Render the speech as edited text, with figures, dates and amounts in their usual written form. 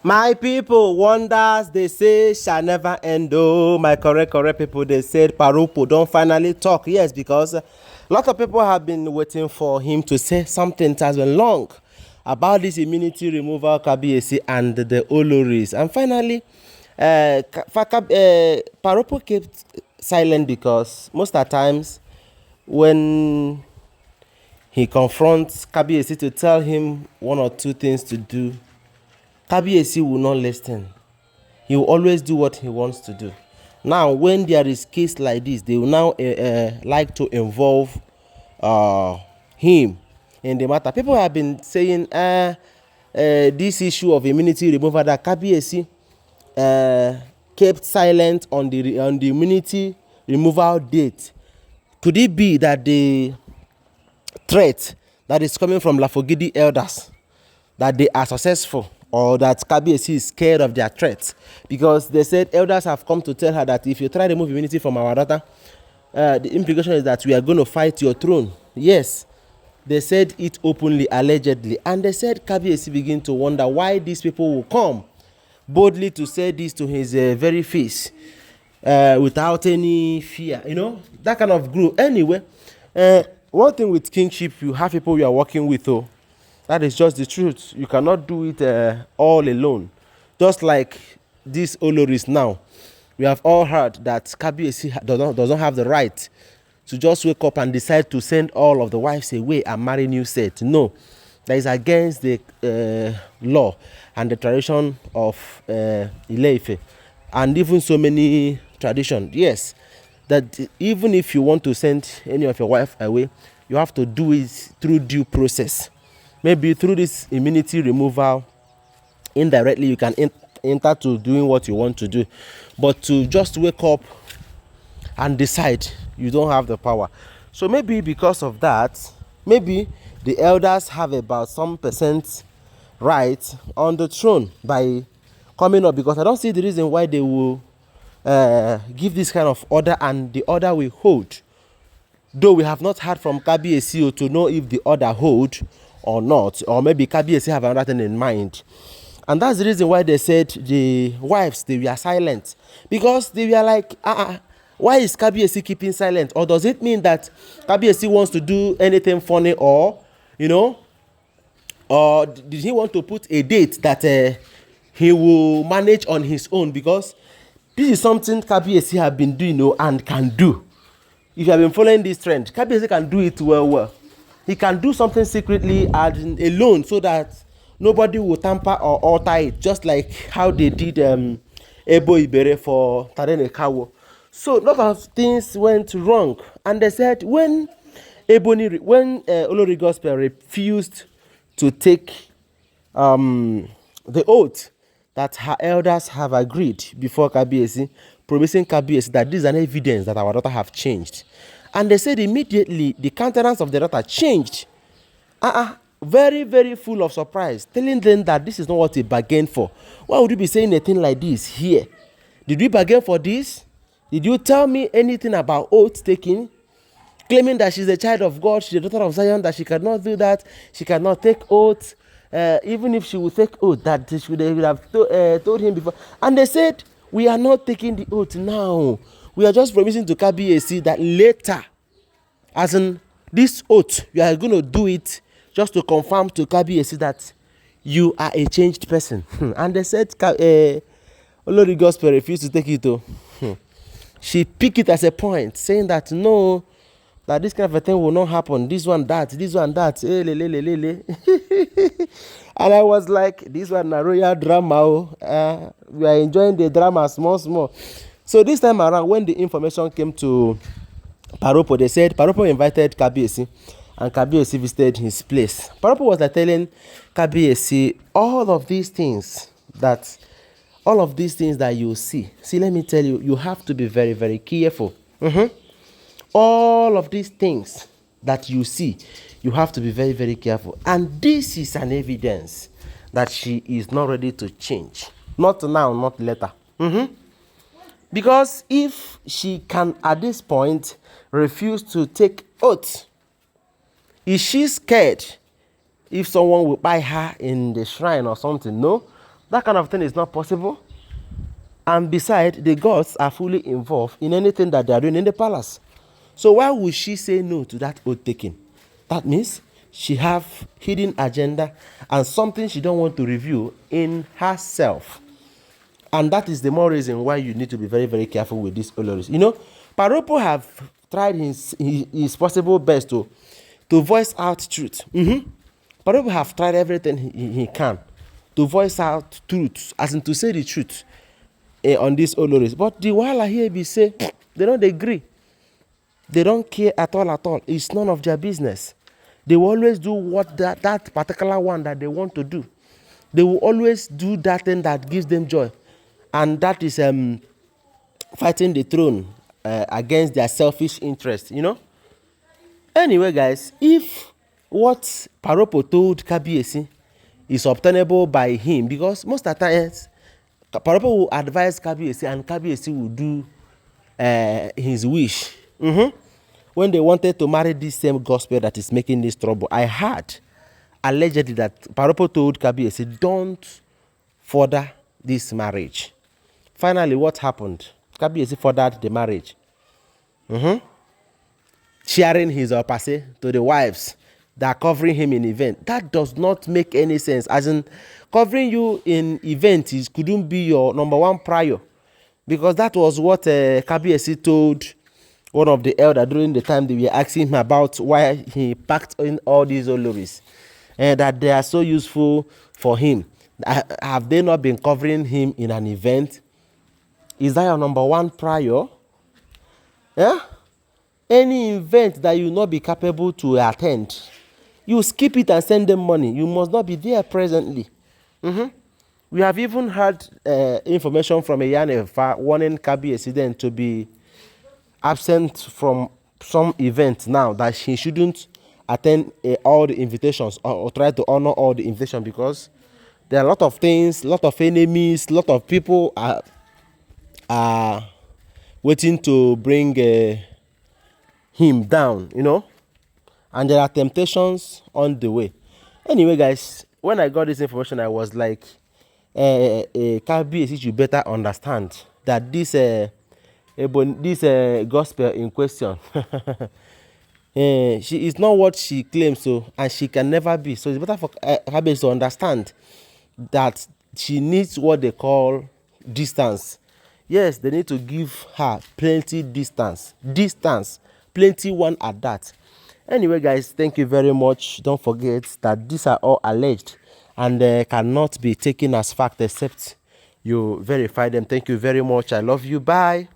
My people, wonders they say shall never end. Oh, my correct people, they said paropo don't finally talk. Yes, because a lot of people have been waiting for him to say something that has been long about this immunity removal, kabiyesi and the olories. And finally, paropo kept silent because most of the times when he confronts kabiyesi to tell him one or two things to do, kabiyesi will not listen. He will always do what he wants to do. Now, when there is case like this, they will now like to involve him in the matter. People have been saying this issue of immunity removal, that kabiyesi kept silent on the immunity removal date. Could it be that the threat that is coming from Lafogidi elders, that they are successful, or that kabiyesi is scared of their threats? Because they said elders have come to tell her that if you try to remove immunity from our daughter, the implication is that we are going to fight your throne. Yes, they said it openly, allegedly, and they said kabiyesi begin to wonder why these people will come boldly to say this to his very face, without any fear, that kind of group. Anyway, one thing with kingship, you have people you are working with. Oh, that is just the truth. You cannot do it all alone. Just like these oloris now, we have all heard that kabiyesi doesn't have the right to just wake up and decide to send all of the wives away and marry new set. No, that is against the law and the tradition of Ile-Ife, and even so many traditions. Yes, that even if you want to send any of your wife away, you have to do it through due process. Maybe through this immunity removal, indirectly you can enter to doing what you want to do. But to just wake up and decide, you don't have the power. So maybe because of that, maybe the elders have about some percent right on the throne by coming up, because I don't see the reason why they will give this kind of order and the order will hold. Though we have not heard from kabiyesi to know if the order hold or not, or maybe kabiyesi have another thing in mind. And that's the reason why they said the wives, they were silent, because they were like, why is kabiyesi keeping silent? Or does it mean that kabiyesi wants to do anything funny, or or did he want to put a date that he will manage on his own? Because this is something kabiyesi have been doing, and can do. If you have been following this trend, kabiyesi can do it well. He can do something secretly and alone, so that nobody will tamper or alter it, just like how they did Ebo Ibere for Tadenekawo. So a lot of things went wrong, and they said when Olori Gospel refused to take the oath that her elders have agreed before kabiyesi, promising kabiyesi that this is an evidence that our daughter have changed. And they said immediately the countenance of the daughter changed. Very, very full of surprise, telling them that this is not what they bargained for. Why would you be saying a thing like this here? Did we bargain for this? Did you tell me anything about oath taking? Claiming that she's a child of God, she's a daughter of Zion, that she cannot do that, she cannot take oath. Even if she would take oath, that she would have told him before. And they said, we are not taking the oath now. We are just promising to kabiyesi that later, as in this oath, you are going to do it just to confirm to kabiyesi that you are a changed person. And they said Olori Gospel refused to take it. She picked it as a point, saying that no, that this kind of a thing will not happen. This one, that. And I was like, this one na royal drama. We are enjoying the drama small. So this time around, when the information came to paropo, they said paropo invited kabiyesi, and kabiyesi visited his place. Paropo was like telling kabiyesi all of these things that you see. See, let me tell you, you have to be very, very careful. All of these things that you see, you have to be very, very careful. And this is an evidence that she is not ready to change. Not now, not later. Because if she can, at this point, refuse to take oath, is she scared if someone will buy her in the shrine or something? No. That kind of thing is not possible. And besides, the gods are fully involved in anything that they are doing in the palace. So why would she say no to that oath taking? That means she have hidden agenda and something she don't want to reveal in herself. And that is the more reason why you need to be very, very careful with these oloris. You know, Paropo have tried his possible best to voice out truth. Paropo have tried everything he can to voice out truth, as in to say the truth on these oloris. But the wahala here be say they don't agree. They don't care at all. It's none of their business. They will always do what that particular one that they want to do. They will always do that thing that gives them joy. And that is fighting the throne against their selfish interest, you know. Anyway, guys, if what Paropo told Kabiyesi is obtainable by him, because most of the times Paropo will advise Kabiyesi and Kabiyesi will do his wish. When they wanted to marry this same gospel that is making this trouble, I heard allegedly that Paropo told Kabiyesi, don't further this marriage. Finally, what happened? Kabiyesi furthered the marriage. Sharing his opase to the wives that are covering him in event. That does not make any sense. As in, covering you in event couldn't be your number one prior. Because that was what Kabiyesi told one of the elders during the time they were asking him about why he packed in all these oloris. And that they are so useful for him. Have they not been covering him in an event? Is that your number one prior? Yeah? Any event that you will not be capable to attend, you skip it and send them money. You must not be there presently. We have even heard information from Eyanefa warning Kabiyesi then to be absent from some event now, that he shouldn't attend all the invitations or try to honor all the invitations, because there are a lot of things, a lot of enemies, a lot of people are waiting to bring him down, you know, and there are temptations on the way. Anyway, guys, when I got this information, I was like, Kabiyesi should better understand that this gospel in question she is not what she claims, so, and she can never be. So it's better for Kabiyesi to understand that she needs what they call distance. Yes, they need to give her plenty distance, plenty one at that. Anyway, guys, thank you very much. Don't forget that these are all alleged and cannot be taken as fact except you verify them. Thank you very much. I love you. Bye.